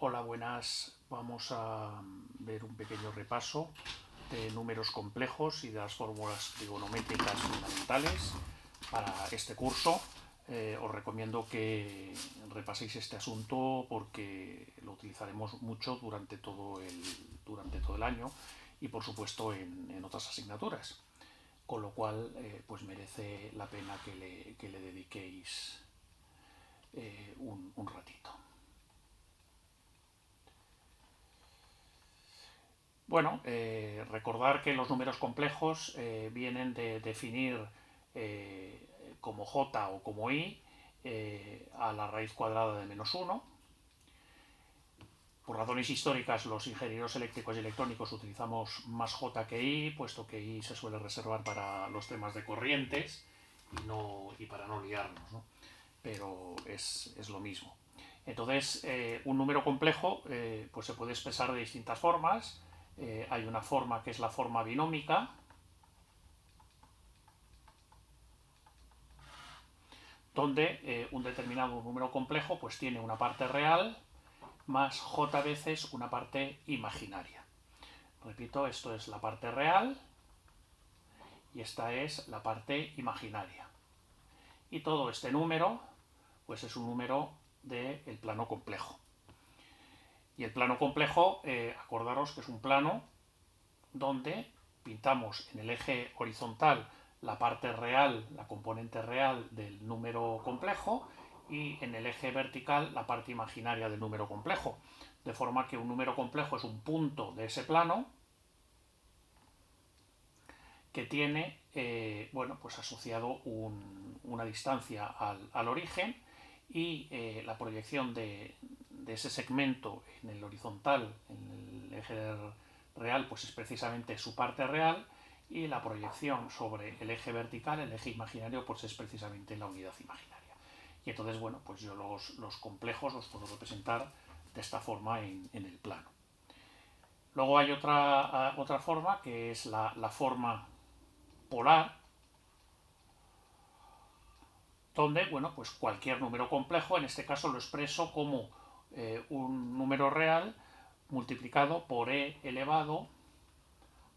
Hola, buenas. Vamos a ver un pequeño repaso de números complejos y de las fórmulas trigonométricas fundamentales para este curso. Os recomiendo que repaséis este asunto porque lo utilizaremos mucho durante todo el año y por supuesto en otras asignaturas. Con lo cual pues merece la pena que le dediquéis un ratito. Bueno, recordar que los números complejos vienen de definir como j o como i a la raíz cuadrada de -1. Por razones históricas, los ingenieros eléctricos y electrónicos utilizamos más j que i, puesto que i se suele reservar para los temas de corrientes y para no liarnos, ¿no? Pero es lo mismo. Entonces, un número complejo pues se puede expresar de distintas formas. Hay una forma que es la forma binómica, donde un determinado número complejo pues tiene una parte real más j veces una parte imaginaria. Repito, esto es la parte real y esta es la parte imaginaria. Y todo este número pues es un número del plano complejo. Y el plano complejo, acordaros que es un plano donde pintamos en el eje horizontal la parte real, la componente real del número complejo, y en el eje vertical la parte imaginaria del número complejo. De forma que un número complejo es un punto de ese plano que tiene bueno, pues asociado una distancia al origen, y la proyección de ese segmento en el horizontal, en el eje real, pues es precisamente su parte real, y la proyección sobre el eje vertical, el eje imaginario, pues es precisamente la unidad imaginaria. Y entonces, bueno, pues yo los complejos los puedo representar de esta forma en el plano. Luego hay otra forma, que es la forma polar, donde, bueno, pues cualquier número complejo, en este caso lo expreso como un número real multiplicado por e elevado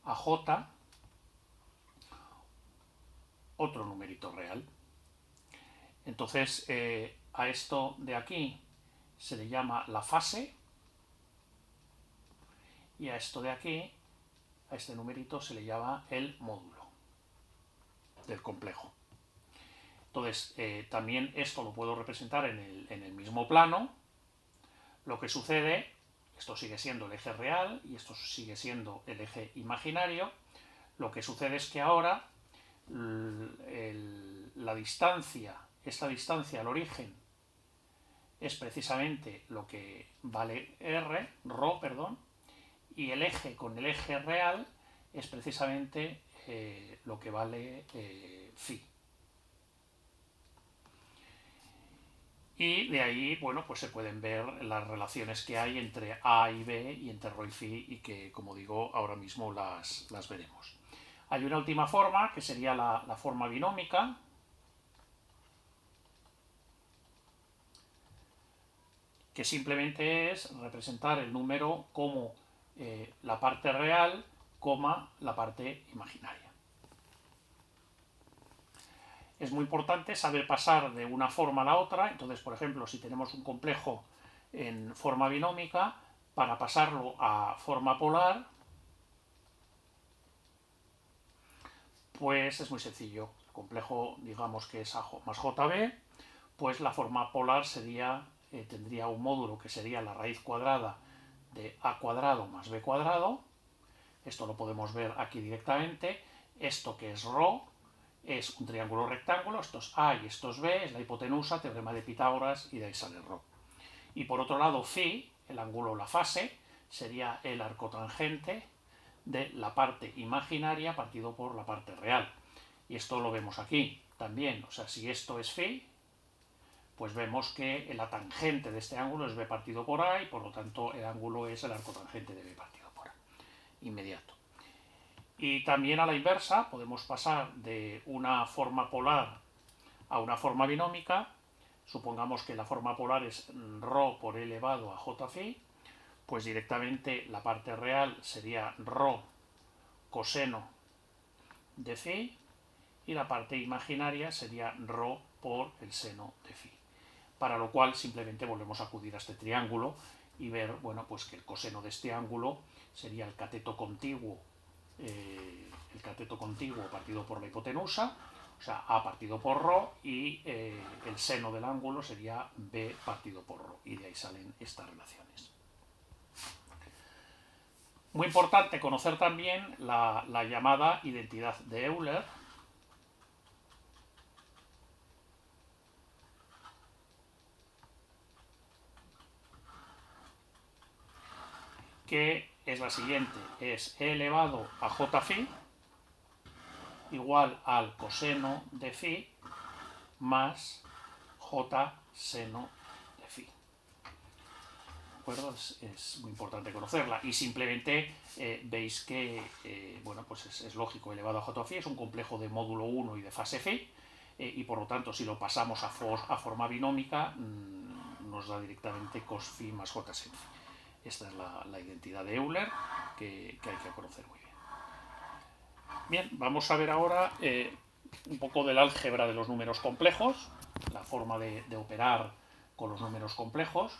a j, otro numerito real. Entonces, a esto de aquí se le llama la fase, y a esto de aquí, a este numerito, se le llama el módulo del complejo. Entonces, también esto lo puedo representar en el mismo plano. Lo que sucede, esto sigue siendo el eje real y esto sigue siendo el eje imaginario. Lo que sucede es que ahora la distancia, esta distancia al origen, es precisamente lo que vale ρ, perdón, y el eje con el eje real es precisamente lo que vale phi. Y de ahí, bueno, pues se pueden ver las relaciones que hay entre A y B y entre ρ y phi, y que, como digo, ahora mismo las veremos. Hay una última forma, que sería la forma binómica, que simplemente es representar el número como la parte real, la parte imaginaria. Es muy importante saber pasar de una forma a la otra. Entonces, por ejemplo, si tenemos un complejo en forma binómica, para pasarlo a forma polar, pues es muy sencillo. El complejo, digamos que es A más JB, pues la forma polar sería, tendría un módulo que sería la raíz cuadrada de A cuadrado más B cuadrado. Esto lo podemos ver aquí directamente. Esto, que es ρ, es un triángulo rectángulo, esto es A y esto es B, es la hipotenusa, teorema de Pitágoras, y de ahí sale ρ. Y por otro lado, phi, el ángulo, la fase, sería el arcotangente de la parte imaginaria partido por la parte real. Y esto lo vemos aquí también. O sea, si esto es phi, pues vemos que la tangente de este ángulo es b partido por a, y por lo tanto el ángulo es el arcotangente de b partido por a. Inmediato. Y también a la inversa, podemos pasar de una forma polar a una forma binómica. Supongamos que la forma polar es ρ por e elevado a j phi, pues directamente la parte real sería rho coseno de phi y la parte imaginaria sería rho por el seno de phi. Para lo cual simplemente volvemos a acudir a este triángulo y ver, bueno, pues que el coseno de este ángulo sería el cateto contiguo partido por la hipotenusa, o sea, A partido por rho, y el seno del ángulo sería B partido por rho, y de ahí salen estas relaciones. Muy importante conocer también la llamada identidad de Euler, que es la siguiente, es e elevado a j phi igual al coseno de phi más j seno de phi. ¿De acuerdo? Es muy importante conocerla y simplemente veis que bueno, pues es lógico, elevado a j phi es un complejo de módulo 1 y de fase phi y por lo tanto si lo pasamos a forma binómica nos da directamente cos phi más j seno phi. Esta es la identidad de Euler que hay que conocer muy bien. Bien, vamos a ver ahora un poco del álgebra de los números complejos, la forma de operar con los números complejos.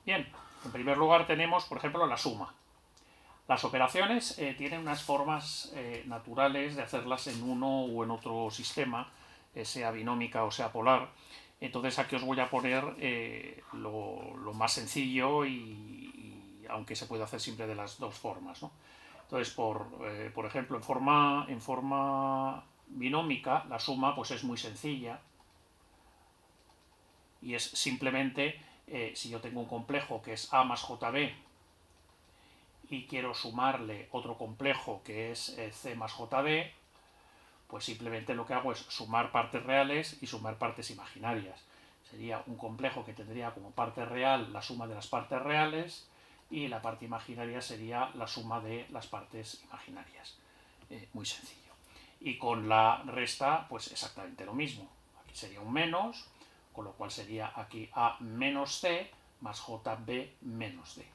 Bien, en primer lugar tenemos, por ejemplo, la suma. Las operaciones tienen unas formas naturales de hacerlas en uno o en otro sistema, sea binómica o sea polar. Entonces aquí os voy a poner lo más sencillo y aunque se puede hacer siempre de las dos formas, ¿no? Entonces, por ejemplo, en forma binómica, la suma pues es muy sencilla y es simplemente, si yo tengo un complejo que es A más JB y quiero sumarle otro complejo que es C más JD, pues simplemente lo que hago es sumar partes reales y sumar partes imaginarias. Sería un complejo que tendría como parte real la suma de las partes reales y la parte imaginaria sería la suma de las partes imaginarias. Muy sencillo. Y con la resta, pues exactamente lo mismo. Aquí sería un menos, con lo cual sería aquí A menos C más JB menos D.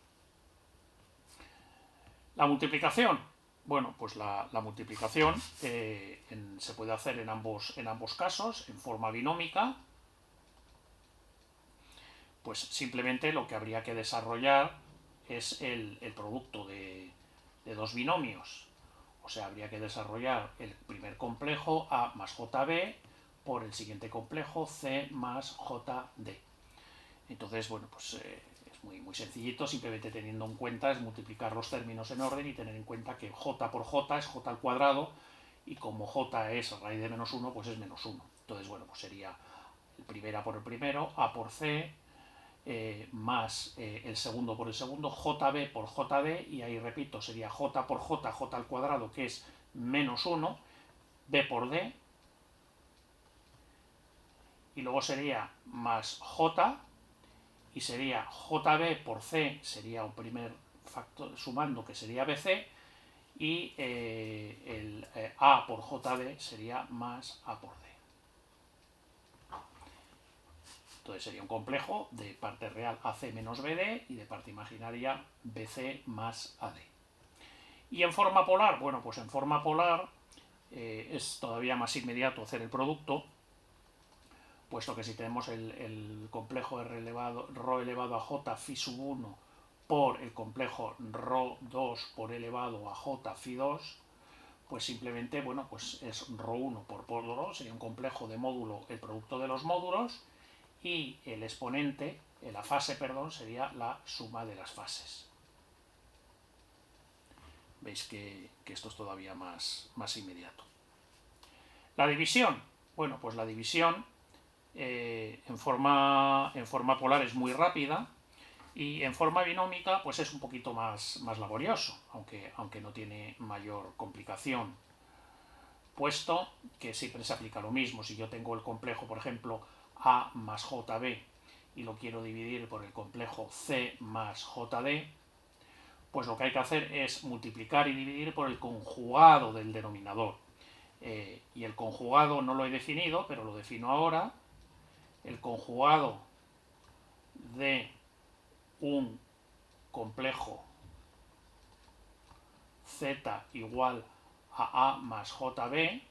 La multiplicación. Bueno, pues la multiplicación se puede hacer en ambos casos, en forma binómica. Pues simplemente lo que habría que desarrollar es el producto de dos binomios. O sea, habría que desarrollar el primer complejo A más JB por el siguiente complejo C más JD. Entonces, bueno, pues es muy sencillito, simplemente teniendo en cuenta es multiplicar los términos en orden y tener en cuenta que j por j es j al cuadrado y como j es raíz de menos 1, pues es menos 1. Entonces, bueno, pues sería el primero por el primero, a por c, más el segundo por el segundo, jb por jd, y ahí repito, sería j por j, j al cuadrado, que es menos 1, b por d, y luego sería más j, y sería jb por c, sería un primer factor sumando que sería bc, y el a por jd sería más a por d. Entonces sería un complejo de parte real AC menos BD y de parte imaginaria BC más AD. Y en forma polar, bueno, pues en forma polar es todavía más inmediato hacer el producto, puesto que si tenemos el complejo R rho elevado a J phi sub 1 por el complejo rho 2 por elevado a J phi 2, pues simplemente, bueno, pues es rho 1 por rho, sería un complejo de módulo, el producto de los módulos, y el exponente, la fase, perdón, sería la suma de las fases. Veis que esto es todavía más inmediato. La división. Bueno, pues la división en forma polar es muy rápida y en forma binómica pues es un poquito más laborioso, aunque no tiene mayor complicación, puesto que siempre se aplica lo mismo. Si yo tengo el complejo, por ejemplo, A más JB y lo quiero dividir por el complejo C más JD, pues lo que hay que hacer es multiplicar y dividir por el conjugado del denominador. Y el conjugado no lo he definido, pero lo defino ahora. El conjugado de un complejo z igual a más jb,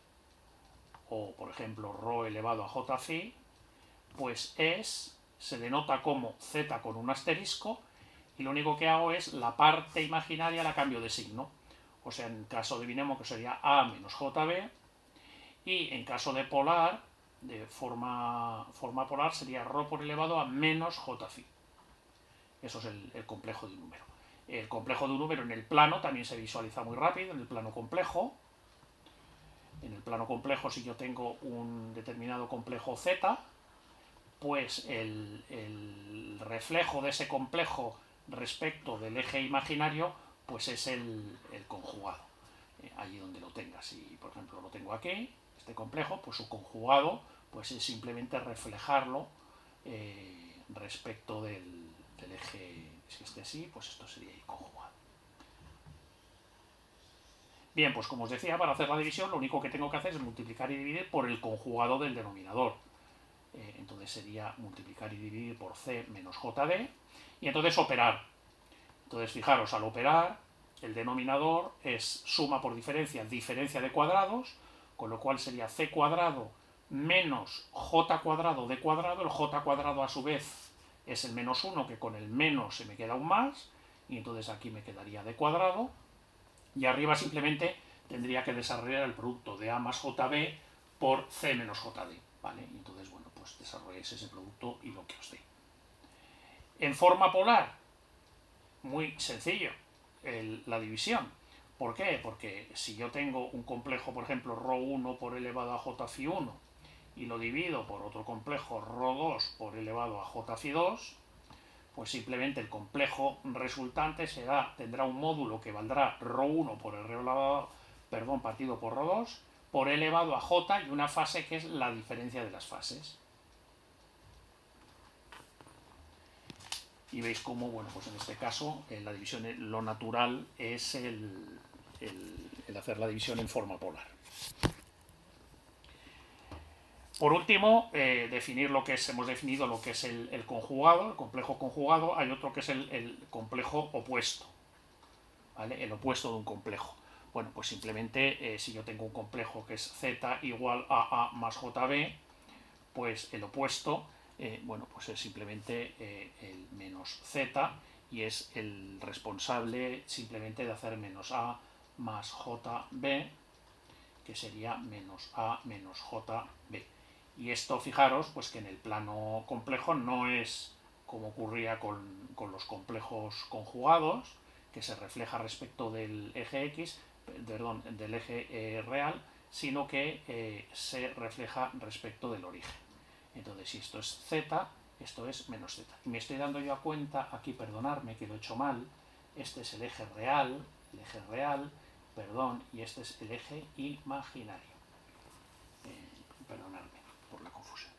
o por ejemplo ρ elevado a j phi, pues se denota como z con un asterisco, y lo único que hago es la parte imaginaria la cambio de signo. O sea, en caso de binomio que sería a menos jb, y en caso de polar, de forma polar, sería ρ por elevado a menos j phi. Eso es el complejo de un número. El complejo de un número en el plano también se visualiza muy rápido, en el plano complejo. En el plano complejo, si yo tengo un determinado complejo z, pues el reflejo de ese complejo respecto del eje imaginario, pues es el conjugado. Allí donde lo tengas. Si, por ejemplo, lo tengo aquí, este complejo, pues su conjugado pues es simplemente reflejarlo respecto del eje. Si esté así, pues esto sería el conjugado. Bien, pues como os decía, para hacer la división lo único que tengo que hacer es multiplicar y dividir por el conjugado del denominador. Entonces sería multiplicar y dividir por c menos jd, y entonces operar. Entonces fijaros, al operar, el denominador es suma por diferencia, diferencia de cuadrados, con lo cual sería c cuadrado menos j cuadrado d cuadrado. El j cuadrado a su vez es el menos 1, que con el menos se me queda un más, y entonces aquí me quedaría d cuadrado, y arriba simplemente tendría que desarrollar el producto de a más jb por c menos jd, ¿vale? Y entonces, bueno, pues desarrolléis ese producto y lo que os dé. En forma polar, muy sencillo la división. ¿Por qué? Porque si yo tengo un complejo, por ejemplo, ρ1 por elevado a j phi 1, y lo divido por otro complejo ρ2 por elevado a j phi 2, pues simplemente el complejo resultante tendrá un módulo que valdrá ρ1 por partido por ρ2 por elevado a j, y una fase que es la diferencia de las fases. Y veis cómo, bueno, pues en este caso la división, lo natural es el hacer la división en forma polar. Por último, definir lo que es, hemos definido lo que es el conjugado, el complejo conjugado. Hay otro que es el complejo opuesto, ¿vale? El opuesto de un complejo. Bueno, pues simplemente si yo tengo un complejo que es z igual a a más jb, pues el opuesto, bueno, pues es simplemente el menos z, y es el responsable simplemente de hacer menos a más jb, que sería menos a menos jb. Y esto, fijaros, pues que en el plano complejo no es como ocurría con los complejos conjugados, que se refleja respecto del eje x, perdón, del eje real, sino que se refleja respecto del origen. Entonces, si esto es z, esto es menos z. Y me estoy dando yo a cuenta, aquí, perdonadme que lo he hecho mal, este es el eje real, perdón, y este es el eje imaginario. Perdonadme por la confusión.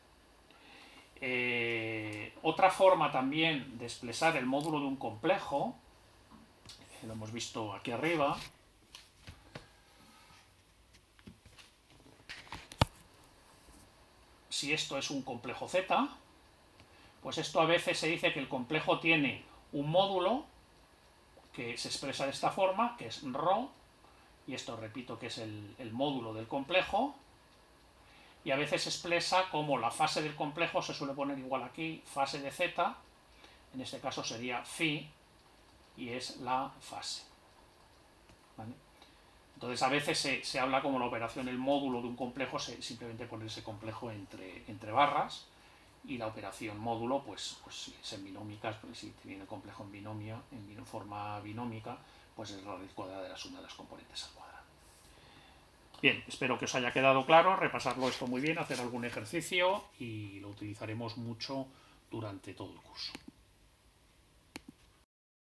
Otra forma también de expresar el módulo de un complejo, lo hemos visto aquí arriba. Si esto es un complejo z, pues esto a veces se dice que el complejo tiene un módulo que se expresa de esta forma, que es ρ, y esto repito que es el módulo del complejo, y a veces se expresa como la fase del complejo, se suele poner igual aquí, fase de z, en este caso sería phi, y es la fase, ¿vale? Entonces a veces se habla como la operación, el módulo de un complejo, simplemente poner ese complejo entre barras, y la operación módulo, pues si es en binómicas, pues si tiene el complejo en binomio, en forma binómica, pues es la raíz cuadrada de la suma de las componentes al cuadrado. Bien, espero que os haya quedado claro, repasarlo esto muy bien, hacer algún ejercicio, y lo utilizaremos mucho durante todo el curso.